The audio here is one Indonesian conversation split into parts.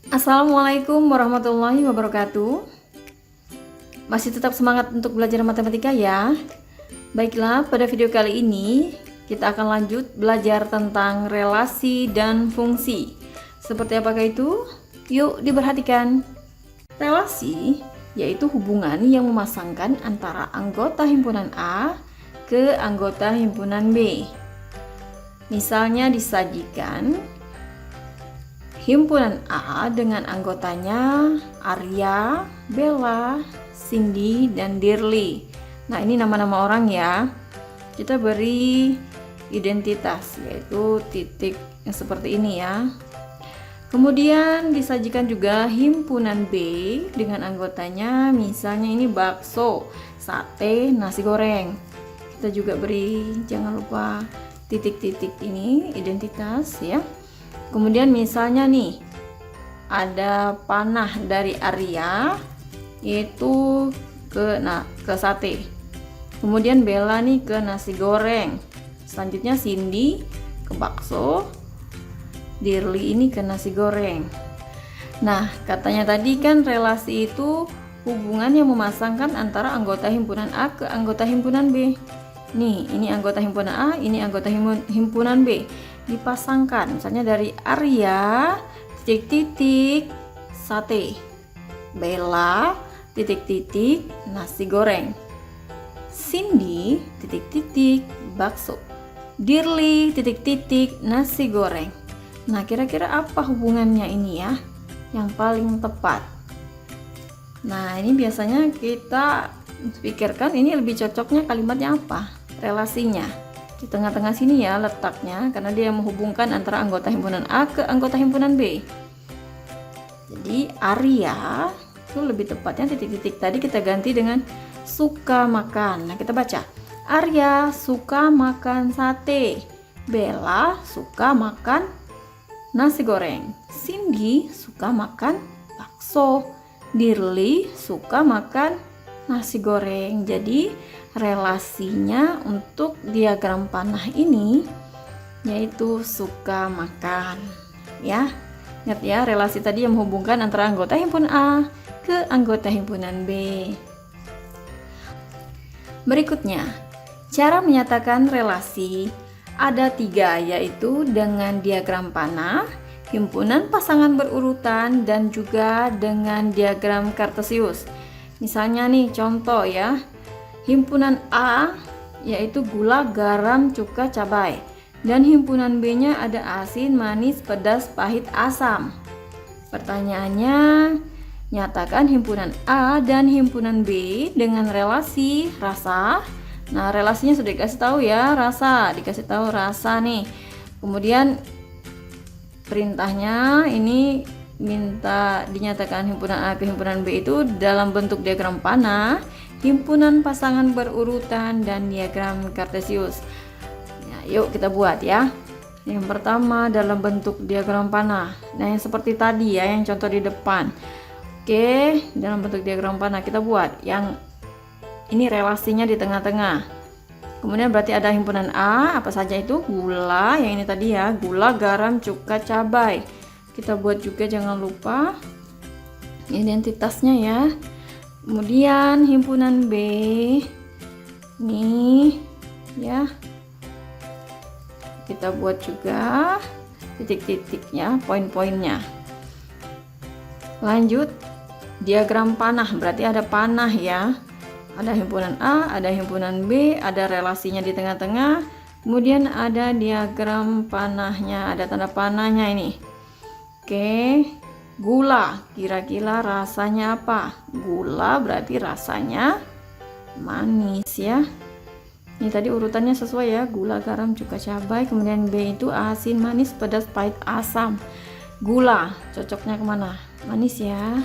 Assalamualaikum warahmatullahi wabarakatuh. Masih tetap semangat untuk belajar matematika ya. Baiklah, pada video kali ini kita akan lanjut belajar tentang relasi dan fungsi. Seperti apakah itu? Yuk diperhatikan. Relasi yaitu hubungan yang memasangkan antara anggota himpunan A ke anggota himpunan B. Misalnya disajikan himpunan A dengan anggotanya Arya, Bella, Cindy, dan Dirli. Nah, ini nama-nama orang ya. Kita beri identitas, yaitu titik yang seperti ini ya. Kemudian disajikan juga himpunan B dengan anggotanya, misalnya ini bakso, sate, nasi goreng. Kita juga beri, jangan lupa titik-titik ini identitas ya. Kemudian misalnya nih ada panah dari Arya yaitu ke sate. Kemudian Bella nih ke nasi goreng. Selanjutnya Cindy ke bakso. Dirli ini ke nasi goreng. Nah, katanya tadi kan relasi itu hubungan yang memasangkan antara anggota himpunan A ke anggota himpunan B. Nih, ini anggota himpunan A, ini anggota himpunan B. Dipasangkan, misalnya dari Arya titik-titik sate, Bella titik-titik nasi goreng, Cindy titik-titik bakso, Dirli titik-titik nasi goreng. Nah, kira-kira apa hubungannya ini ya yang paling tepat? Nah, ini biasanya kita pikirkan ini lebih cocoknya kalimatnya apa, relasinya. Di tengah-tengah sini ya letaknya, karena dia menghubungkan antara anggota himpunan A ke anggota himpunan B. Jadi Arya itu lebih tepatnya titik-titik tadi kita ganti dengan suka makan. Nah, kita baca Arya suka makan sate, Bella suka makan nasi goreng, Cindy suka makan bakso, Dirli suka makan nasi goreng. Jadi relasinya untuk diagram panah ini yaitu suka makan ya. Ingat ya, relasi tadi yang menghubungkan antara anggota himpunan A ke anggota himpunan B. Berikutnya, cara menyatakan relasi ada 3, yaitu dengan diagram panah, himpunan pasangan berurutan, dan juga dengan diagram kartesius. Misalnya nih contoh ya, himpunan A yaitu gula, garam, cuka, cabai, dan himpunan B nya ada asin, manis, pedas, pahit, asam. Pertanyaannya, nyatakan himpunan A dan himpunan B dengan relasi rasa. Nah, relasinya sudah dikasih tahu ya, rasa, dikasih tahu rasa nih. Kemudian perintahnya ini minta dinyatakan himpunan A ke himpunan B itu dalam bentuk diagram panah, himpunan pasangan berurutan, dan diagram kartesius. Nah, yuk kita buat ya. Yang pertama dalam bentuk diagram panah. Nah, yang seperti tadi ya, yang contoh di depan. Oke, dalam bentuk diagram panah kita buat. Yang ini relasinya di tengah-tengah. Kemudian berarti ada himpunan A, apa saja itu? Gula, yang ini tadi ya, gula, garam, cuka, cabai. Kita buat juga, jangan lupa identitasnya ya. Kemudian himpunan B nih ya, kita buat juga titik-titiknya, poin-poinnya. Lanjut diagram panah, berarti ada panah ya, ada himpunan A, ada himpunan B, ada relasinya di tengah-tengah, kemudian ada diagram panahnya, ada tanda panahnya ini. Oke, gula, kira-kira rasanya apa? Gula berarti rasanya manis ya. Ini tadi urutannya sesuai ya, gula, garam, cuka, cabai. Kemudian B itu asin, manis, pedas, pahit, asam. Gula cocoknya kemana? Manis ya.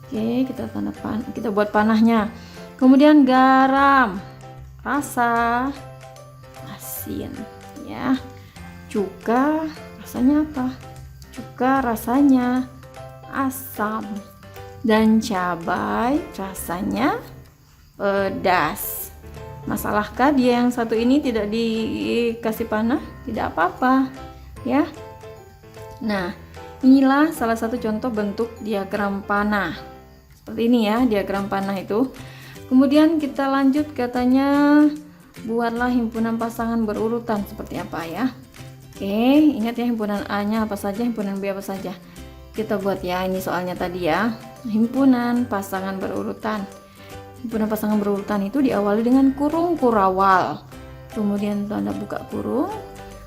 Oke, kita buat panahnya. Kemudian garam, rasa asin ya. Cuka rasanya apa? Cuka rasanya asam, dan cabai rasanya pedas. Masalahkah dia yang satu ini tidak dikasih panah? Tidak apa-apa ya. Nah, Inilah salah satu contoh bentuk diagram panah. Seperti ini ya, diagram panah itu. Kemudian kita lanjut, katanya buatlah himpunan pasangan berurutan seperti apa ya. Oke, ingat ya, himpunan A-nya apa saja, himpunan B apa saja. Kita buat ya, ini soalnya tadi ya. Himpunan pasangan berurutan. Himpunan pasangan berurutan itu diawali dengan kurung kurawal. Kemudian tanda buka kurung.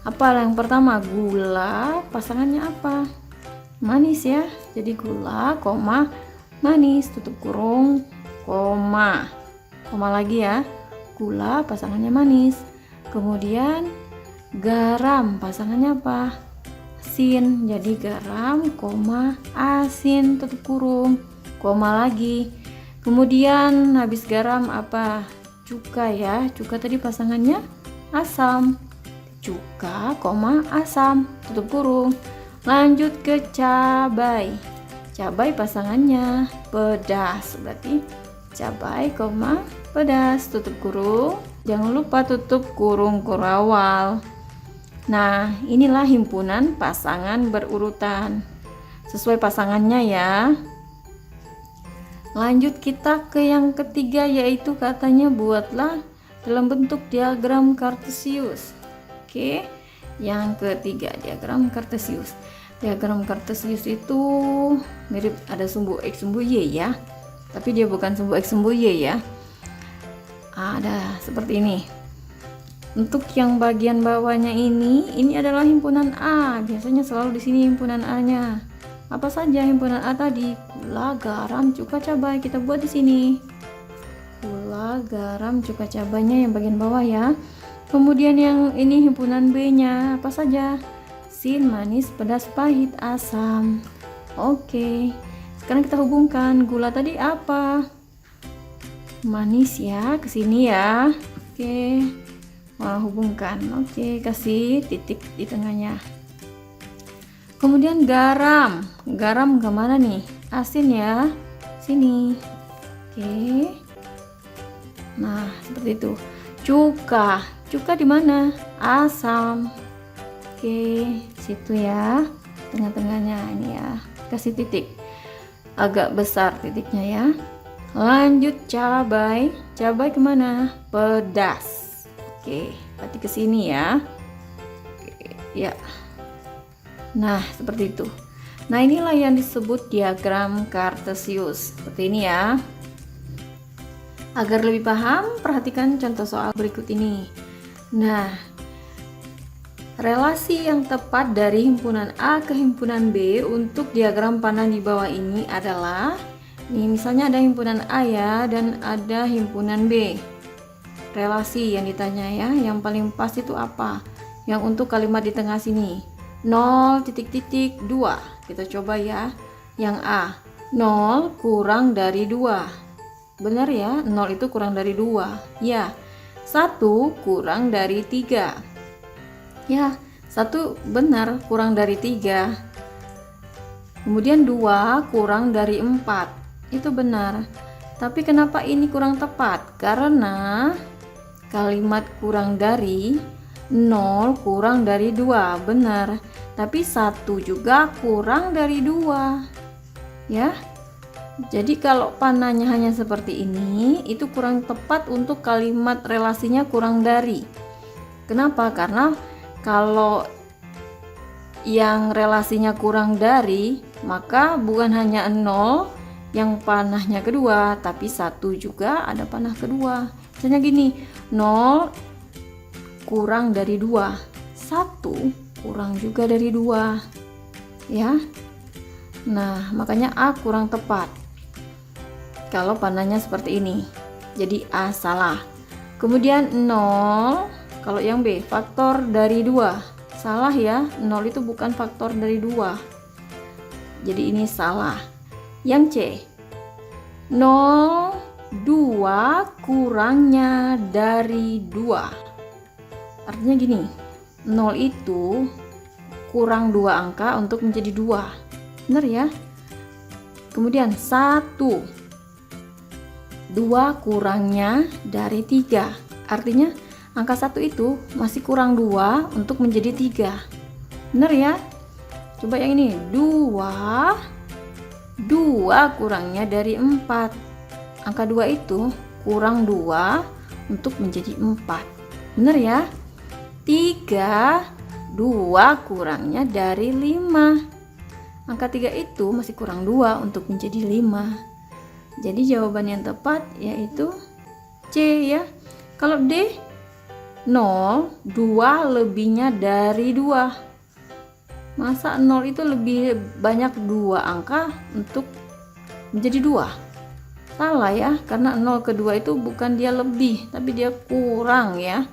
Apa yang pertama? Gula, pasangannya apa? Manis ya. Jadi gula, koma, manis, tutup kurung, koma. Koma lagi ya. Gula, pasangannya manis. Kemudian garam, pasangannya apa? Asin. Jadi garam, koma, asin, tutup kurung, koma lagi. Kemudian habis garam apa? Cuka ya. Cuka tadi pasangannya asam. Cuka, koma, asam, tutup kurung. Lanjut ke cabai. Cabai pasangannya pedas. Berarti cabai, koma, pedas, tutup kurung. Jangan lupa tutup kurung kurawal. Nah, inilah himpunan pasangan berurutan. Sesuai pasangannya ya. Lanjut kita ke yang ketiga, yaitu katanya buatlah dalam bentuk diagram kartesius. Oke, yang ketiga diagram kartesius. Diagram kartesius itu mirip ada sumbu X sumbu Y ya, tapi dia bukan sumbu X sumbu Y ya. Ada seperti ini. Untuk yang bagian bawahnya ini adalah himpunan A. Biasanya selalu di sini himpunan A-nya. Apa saja himpunan A tadi? Gula, garam, cuka, cabai. Kita buat di sini. Gula, garam, cuka, cabainya yang bagian bawah ya. Kemudian yang ini himpunan B-nya. Apa saja? Asin, manis, pedas, pahit, asam. Oke. Sekarang kita hubungkan. Gula tadi apa? Manis ya, ke sini ya. Oke. Hubungkan. Oke, kasih titik di tengahnya. Kemudian garam. Garam kemana nih? Asin ya. Sini. Oke. Nah, seperti itu. Cuka. Cuka di mana? Asam. Oke, situ ya. Tengah-tengahnya ini ya. Kasih titik. Agak besar titiknya ya. Lanjut cabai. Cabai kemana? Pedas. Oke, berarti ke sini ya. Oke, ya. Nah, seperti itu. Nah, inilah yang disebut diagram kartesius. Seperti ini ya. Agar lebih paham, perhatikan contoh soal berikut ini. Nah, relasi yang tepat dari himpunan A ke himpunan B untuk diagram panah di bawah ini adalah, nih misalnya ada himpunan A ya, dan ada himpunan B. Relasi yang ditanya ya, yang paling pas itu apa? Yang untuk kalimat di tengah sini, 0,2. Kita coba ya. Yang A, 0 kurang dari 2. Benar ya, 0 itu kurang dari 2. Ya, 1 kurang dari 3. Ya, 1 benar, kurang dari 3. Kemudian 2 kurang dari 4. Itu benar. Tapi kenapa ini kurang tepat? Karena kalimat kurang dari 0 kurang dari 2, benar. Tapi 1 juga kurang dari 2. Ya. Jadi kalau panahnya hanya seperti ini, itu kurang tepat untuk kalimat relasinya kurang dari. Kenapa? Karena kalau yang relasinya kurang dari, maka bukan hanya 0 yang panahnya kedua, tapi 1 juga ada panah kedua. Misalnya gini, 0 kurang dari 2, 1 kurang juga dari 2 ya. Nah, makanya A kurang tepat kalau panahnya seperti ini. Jadi A salah. Kemudian 0, kalau yang B faktor dari 2, salah ya. 0 itu bukan faktor dari 2. Jadi ini salah. Yang C, 0, 2 kurangnya dari 2. Artinya gini, 0 itu kurang 2 angka untuk menjadi 2. Benar ya? Kemudian 1, 2 kurangnya dari 3. Artinya angka 1 itu masih kurang 2 untuk menjadi 3. Benar ya? Coba yang ini, 2 kurangnya dari 4. Angka 2 itu kurang 2 untuk menjadi 4. Benar ya? 2 kurangnya dari 5. Angka 3 itu masih kurang 2 untuk menjadi 5. Jadi jawaban yang tepat yaitu C ya. Kalau D, 0, 2 lebihnya dari 2. Masa 0 itu lebih banyak 2 angka untuk menjadi 2? Salah ya, karena 0 ke 2 itu bukan dia lebih, tapi dia kurang ya.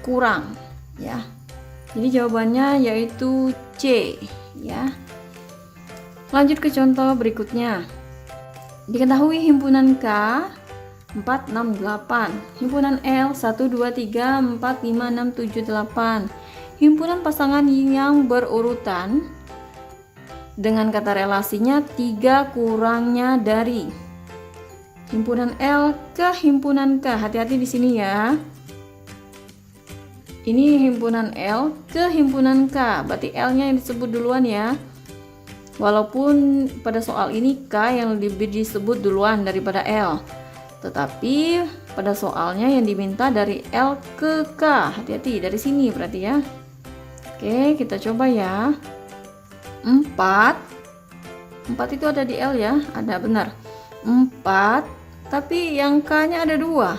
Kurang ya. Jadi jawabannya yaitu C ya. Lanjut ke contoh berikutnya. Diketahui himpunan K 4, 6, 8, himpunan L 1, 2, 3, 4, 5, 6, 7, 8. Himpunan pasangan yang berurutan dengan kata relasinya 3 kurangnya dari himpunan L ke himpunan K. Hati-hati di sini ya. Ini himpunan L ke himpunan K, berarti L-nya yang disebut duluan ya. Walaupun pada soal ini K yang lebih disebut duluan daripada L, tetapi pada soalnya yang diminta dari L ke K. Hati-hati dari sini berarti ya. Oke, kita coba ya. 4 itu ada di L ya, ada benar. 4, tapi yang K-nya ada 2.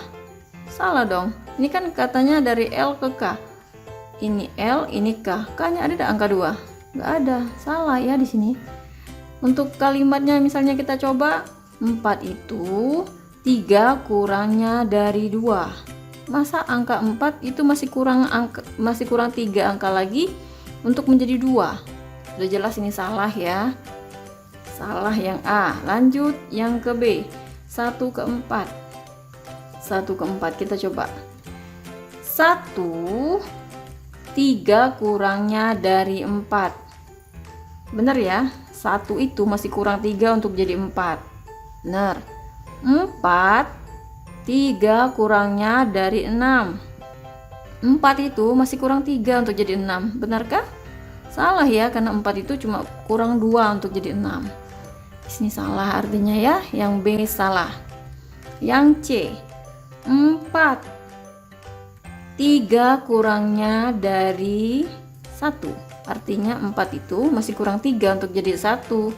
Salah dong. Ini kan katanya dari L ke K. Ini L, ini K. K-nya ada angka 2? Nggak ada. Salah ya di sini. Untuk kalimatnya misalnya kita coba 4 itu 3 kurangnya dari 2. Masa angka 4 itu masih kurang 3 angka lagi untuk menjadi 2. Udah jelas ini salah ya. Salah yang A. Lanjut yang ke B. 1 ke 4. 1 ke 4 kita coba. 1, 3 kurangnya dari 4. Benar ya? 1 itu masih kurang 3 untuk jadi 4. Benar. 4, 3 kurangnya dari 6. 4 itu masih kurang 3 untuk jadi 6. Benarkah? Salah ya, karena 4 itu cuma kurang 2 untuk jadi 6. Di sini salah artinya ya. Yang B salah. Yang C, 4, 3 kurangnya dari 1. Artinya 4 itu masih kurang 3 untuk jadi 1.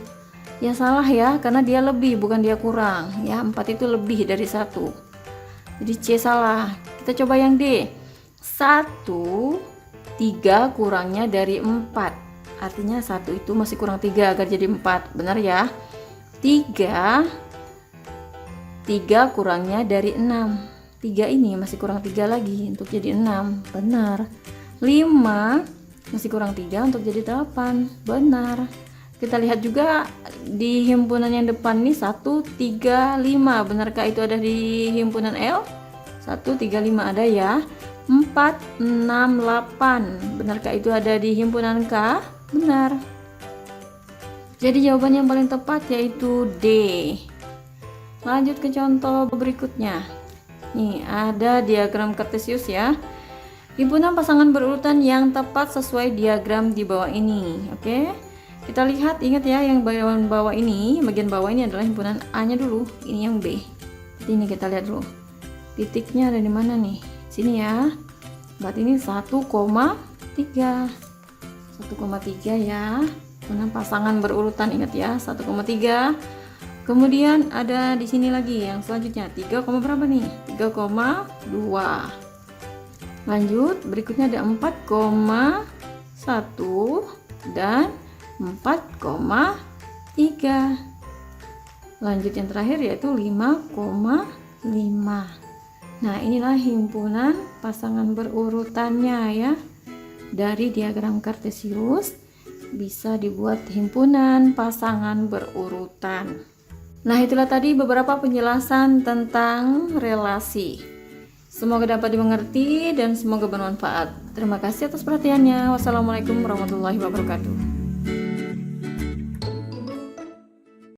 Ya salah ya, karena dia lebih bukan dia kurang ya. 4 itu lebih dari 1. Jadi C salah. Kita coba yang D. 1, 3 kurangnya dari 4. Artinya 1 itu masih kurang 3 agar jadi 4. Benar ya? 3 kurangnya dari 6. 3 ini masih kurang 3 lagi untuk jadi 6. Benar. 5 masih kurang 3 untuk jadi 8. Benar. Kita lihat juga di himpunan yang depan nih 1, 3, 5. Benarkah itu ada di himpunan L? 1, 3, 5 ada ya. 4, 6, 8. Benarkah itu ada di himpunan K? Benar. Jadi jawaban yang paling tepat yaitu D. Lanjut ke contoh berikutnya. Nih ada diagram kartesius ya. Himpunan pasangan berurutan yang tepat sesuai diagram di bawah ini. Oke. Kita lihat, ingat ya, yang bagian bawah ini adalah himpunan A-nya dulu. Ini yang B. Jadi ini kita lihat dulu. Titiknya ada di mana nih? Sini ya. Berarti ini 1,3. 1,3 ya. Himpunan pasangan berurutan, ingat ya, 1,3. Kemudian ada di sini lagi yang selanjutnya 3, berapa nih? 3,2. Lanjut, berikutnya ada 4,1 dan 4,3. Lanjut yang terakhir yaitu 5,5. Nah, inilah himpunan pasangan berurutannya ya. Dari diagram kartesius bisa dibuat himpunan pasangan berurutan. Nah, itulah tadi beberapa penjelasan tentang relasi. Semoga dapat dimengerti dan semoga bermanfaat. Terima kasih atas perhatiannya. Wassalamualaikum warahmatullahi wabarakatuh.